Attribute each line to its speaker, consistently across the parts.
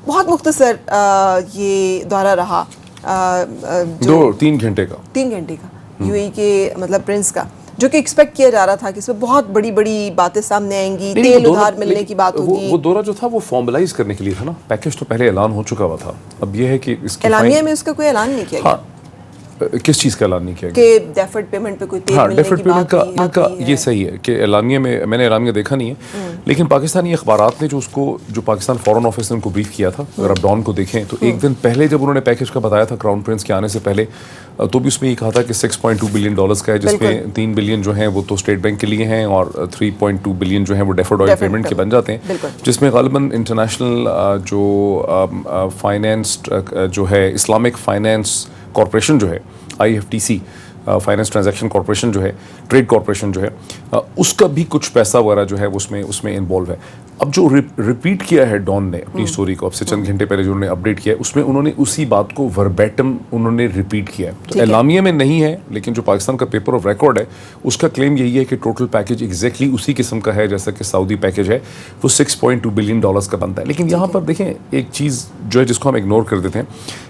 Speaker 1: बहुत मुख्तसर ये दौरा रहा
Speaker 2: 3 घंटे का
Speaker 1: 3 घंटे का यूएई के मतलब प्रिंस का, जो कि एक्सपेक्ट किया जा रहा था कि इसमें बहुत बड़ी बड़ी बातें सामने आएंगी, तेल उधार मिलने की बात होगी।
Speaker 2: वो दौरा जो था वो फॉर्मलाइज करने के लिए था ना, पैकेज तो पहले ऐलान हो चुका हुआ था। अब ये है कि इसके
Speaker 1: एलानिया में उसका कोई ऐलान नहीं किया गया।
Speaker 2: किस चीज़ का ऐलान नहीं किया
Speaker 1: गया कि डेफर्ड पेमेंट पे कोई तेल मिलने
Speaker 2: डेफर्ड
Speaker 1: की
Speaker 2: पेमेंट
Speaker 1: बात
Speaker 2: का ये सही है कि एलानिया में, मैंने एलानिया देखा नहीं है, लेकिन पाकिस्तानी अखबारात ने जो पाकिस्तान फॉरेन ऑफिस ने उनको ब्रीफ किया था, अगर आप डॉन को देखें तो एक दिन पहले जब उन्होंने पैकेज का बताया था क्राउन प्रिंस के आने से पहले, तो भी उसमें ये कहा था कि $6.2 बिलियन का है, जिसमें 3 बिलियन जो हैं वो तो स्टेट बैंक के लिए हैं और 3.2 बिलियन जो हैं वो डेफर्ड ऑयल पेमेंट के बन जाते हैं, जिसमें गालिबन इंटरनेशनल जो फाइनेंस जो है इस्लामिक फाइनेंस कॉरपोरेशन जो है IFTC फाइनेंस ट्रांजैक्शन कॉरपोरेशन जो है, ट्रेड कॉरपोरेशन जो है, उसका भी कुछ पैसा वगैरह जो है उसमें इन्वॉल्व है। अब जो रिपीट किया है डॉन ने अपनी स्टोरी को, अब से चंद घंटे पहले जो उन्होंने अपडेट किया है, उसमें उन्होंने उसी बात को वर्बैटम उन्होंने रिपीट किया है। तो एलामिया में नहीं है, लेकिन जो पाकिस्तान का पेपर ऑफ रिकॉर्ड है उसका क्लेम यही है कि टोटल पैकेज एग्जैक्टली उसी किस्म का है जैसा कि सऊदी पैकेज है, वो $6.2 बिलियन का बनता है। लेकिन यहाँ पर देखें एक चीज़ जो है जिसको हम इग्नोर कर देते हैं,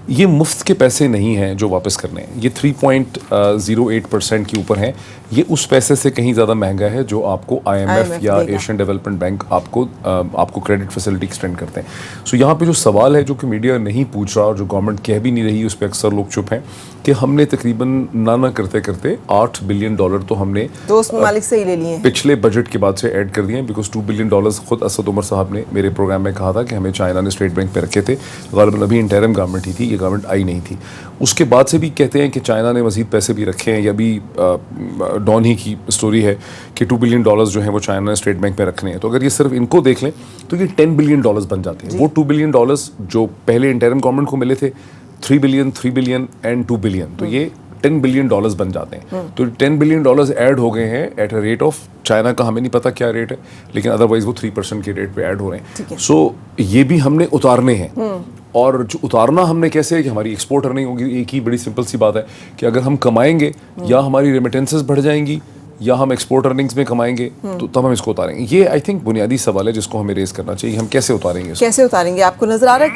Speaker 2: ये मुफ्त के पैसे नहीं हैं जो वापस करने हैं, ये 3.08% के ऊपर हैं, ये उस पैसे से कहीं ज़्यादा महंगा है जो आपको IMF या एशियन डेवलपमेंट बैंक आपको क्रेडिट फैसिलिटी एक्सटेंड करते हैं। सो यहाँ पे जो सवाल है जो कि मीडिया नहीं पूछ रहा और जो गवर्नमेंट कह भी नहीं रही, उस पर अक्सर लोग चुप हैं कि हमने तकरीबन ना करते करते $8 बिलियन तो हमने
Speaker 1: दोस्त ममालिक से ही ले लिए
Speaker 2: पिछले बजट के बाद से ऐड कर दिए, बिकॉज $2 बिलियन खुद असद उमर साहब ने मेरे प्रोग्राम में कहा था कि हमें चाइना ने स्टेट बैंक पे रखे थे, गालिबन अभी इंटरिम गवर्नमेंट ही थी, ये गवर्नमेंट आई नहीं थी। उसके बाद से भी कहते हैं कि चाइना ने मजीद पैसे भी रखे हैं, या भी डॉन ही की स्टोरी है कि $2 बिलियन जो हैं वो चाइना ने स्टेट बैंक में रखने हैं। तो अगर ये सिर्फ इनको देख लें तो ये $10 बिलियन बन जाते हैं। वो $2 बिलियन जो पहले इंटरिम गवर्नमेंट को मिले थे, 3 बिलियन एंड 2 बिलियन, तो ये $10 बिलियन बन जाते हैं। तो $10 बिलियन ऐड हो गए हैं at a rate of, China का हमें नहीं पता क्या रेट है, लेकिन अदरवाइज वो 3% के रेट पे ऐड हो रहे हैं। सो ये भी हमने उतारने हैं, और जो उतारना हमने कैसे है कि हमारी एक्सपोर्ट अर्निंग होगी। एक ही बड़ी सिंपल सी बात है कि अगर हम कमाएंगे या हमारी रेमिटेंसेस बढ़ जाएंगी या हम एक्सपोर्ट अर्निंग्स में कमाएंगे, तो तब हम इसको उतारेंगे। ये आई थिंक बुनियादी सवाल है जिसको हमें रेज करना चाहिए, हम कैसे उतारेंगे।
Speaker 1: आपको नजर आ रहा है कोई